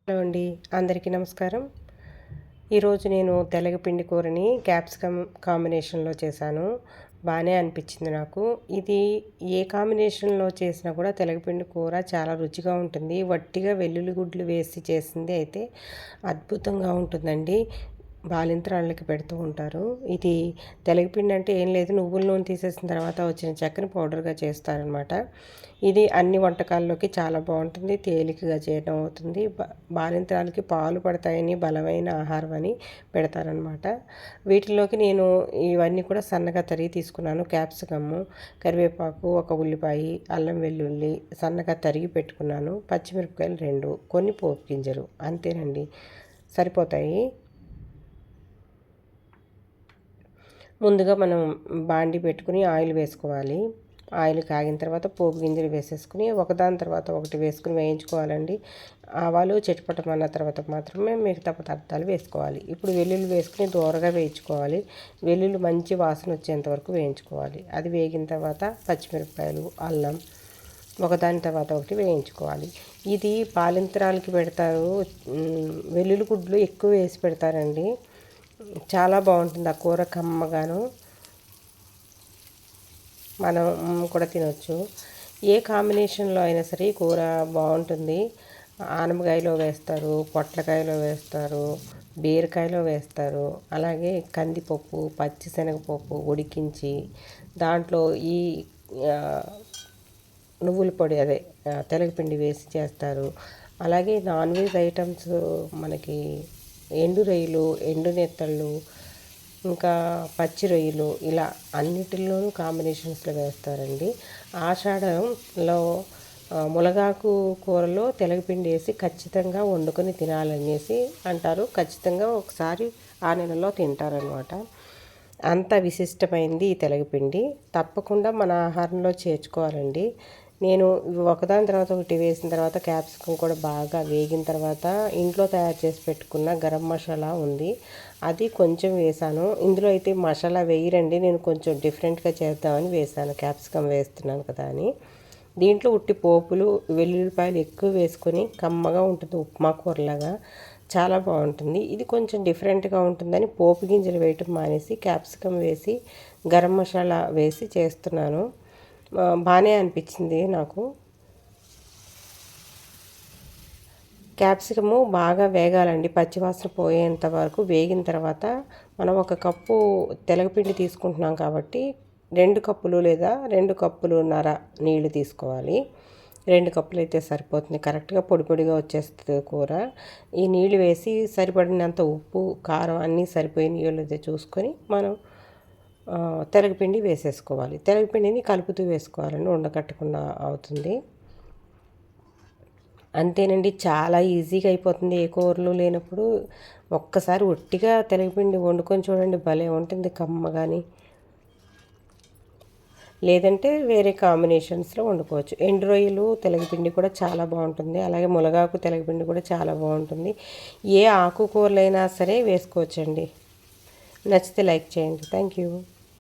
Hello అండి, అందరికీ నమస్కారం. ఈరోజు నేను తెలగపిండి కూరని క్యాప్సికమ్ కాంబినేషన్లో చేశాను. బాగానే అనిపించింది నాకు. ఇది ఏ కాంబినేషన్లో చేసినా కూడా తెలగపిండి కూర చాలా రుచిగా ఉంటుంది. వట్టిగా వెల్లుల్లి గుడ్లు వేసి చేసింది అయితే అద్భుతంగా ఉంటుందండి. బాలింతరాళ్ళకి పెడుతూ ఉంటారు. ఇది తెలగపిండి అంటే ఏం లేదు, నువ్వుల నూనె తీసేసిన తర్వాత వచ్చిన చెక్కని పౌడర్గా చేస్తారనమాట. ఇది అన్ని వంటకాల్లోకి చాలా బాగుంటుంది, తేలికగా చేయడం అవుతుంది. బాలింతరాలకి పాలు పడతాయని, బలమైన ఆహారం అని పెడతారనమాట. వీటిలోకి నేను ఇవన్నీ కూడా సన్నగా తరిగి తీసుకున్నాను. క్యాప్సికము, కరివేపాకు, ఒక ఉల్లిపాయ, అల్లం వెల్లుల్లి సన్నగా తరిగి పెట్టుకున్నాను. పచ్చిమిరపకాయలు 2, కొన్ని పోపు గింజలు, అంతేనండి, సరిపోతాయి. ముందుగా మనం బాండి పెట్టుకుని ఆయిల్ వేసుకోవాలి. ఆయిల్ కాగిన తర్వాత పోపు గింజలు వేసేసుకుని ఒకదాని తర్వాత ఒకటి వేసుకుని వేయించుకోవాలండి. ఆవాలు చిటపటమన్న తర్వాత మాత్రమే మిగతా పదార్థాలు వేసుకోవాలి. ఇప్పుడు వెల్లుల్లి వేసుకుని దూరగా వేయించుకోవాలి. వెల్లుల్లి మంచి వాసన వచ్చేంత వరకు వేయించుకోవాలి. అది వేగిన తర్వాత పచ్చిమిరపకాయలు, అల్లం ఒకదాని తర్వాత ఒకటి వేయించుకోవాలి. ఇది పాలింతరాలకి పెడతారు. వెల్లుల్లి గుడ్లు ఎక్కువ వేసి పెడతారండి. చాలా బాగుంటుంది ఆ కూర, కమ్మగాను. మనం కూడా తినొచ్చు. ఏ కాంబినేషన్లో అయినా సరే కూర బాగుంటుంది. ఆనపకాయలో వేస్తారు, పొట్లకాయలో వేస్తారు, బీరకాయలో వేస్తారు. అలాగే కందిపప్పు, పచ్చిశనగపప్పు ఉడికించి దాంట్లో ఈ నువ్వుల పొడి, అదే తెలగపిండి వేసి చేస్తారు. అలాగే నాన్ వెజ్ ఐటమ్స్ మనకి ఎండు రొయ్యలు, ఎండు నెత్తళ్ళు, ఇంకా పచ్చి రొయ్యలు, ఇలా అన్నిటిలోనూ కాంబినేషన్స్లో వేస్తారండి. ఆషాఢంలో మునగాకు కూరలో తెలగపిండి వేసి ఖచ్చితంగా వండుకొని తినాలనేసి అంటారు. ఖచ్చితంగా ఒకసారి ఆ నెలలో తింటారనమాట. అంత విశిష్టమైంది ఈ తెలగపిండి. తప్పకుండా మన ఆహారంలో చేర్చుకోవాలండి. నేను ఒకదాని తర్వాత ఒకటి వేసిన తర్వాత క్యాప్సికమ్ కూడా బాగా వేగిన తర్వాత ఇంట్లో తయారు చేసి పెట్టుకున్న గరం మసాలా ఉంది, అది కొంచెం వేసాను. ఇందులో అయితే మసాలా వేయరండి, నేను కొంచెం డిఫరెంట్గా చేద్దామని వేసాను. క్యాప్సికమ్ వేస్తున్నాను కదా అని. దీంట్లో ఉట్టి పోపులు, వెల్లుల్లిపాయలు ఎక్కువ వేసుకొని కమ్మగా ఉంటుంది, ఉప్మా కూరలాగా చాలా బాగుంటుంది. ఇది కొంచెం డిఫరెంట్గా ఉంటుందని పోపు గింజలు వేయటం మానేసి క్యాప్సికమ్ వేసి గరం మసాలా వేసి చేస్తున్నాను. బాగానే అనిపించింది నాకు. క్యాప్సికము బాగా వేగాలండి, పచ్చివాసన పోయేంత వరకు వేగిన తర్వాత మనం 1 కప్పు తెలగపిండి తీసుకుంటున్నాం కాబట్టి 2 కప్పులు లేదా 2 కప్పులున్నర నీళ్లు తీసుకోవాలి. 2 కప్పులు అయితే సరిపోతుంది, కరెక్ట్గా పొడి పొడిగా వచ్చేస్తుంది కూర. ఈ నీళ్ళు వేసి సరిపడినంత ఉప్పు, కారం అన్నీ సరిపోయినాయో లేదో చూసుకొని మనం తెలగపిండి వేసేసుకోవాలి. తెలగపిండిని కలుపుతూ వేసుకోవాలండి, ఉండకట్టకుండా అవుతుంది. అంతేనండి, చాలా ఈజీగా అయిపోతుంది. ఏ కూరలు లేనప్పుడు ఒక్కసారి ఒట్టిగా తెలగపిండి వండుకొని చూడండి, భలే ఉంటుంది కమ్మగాని. లేదంటే వేరే కాంబినేషన్స్లో వండుకోవచ్చు. ఎండు రొయ్యలు తెలగపిండి కూడా చాలా బాగుంటుంది. అలాగే మునగాకు తెలగపిండి కూడా చాలా బాగుంటుంది. ఏ ఆకుకూరలైనా సరే వేసుకోవచ్చండి. నచ్చితే లైక్ చేయండి. Thank you.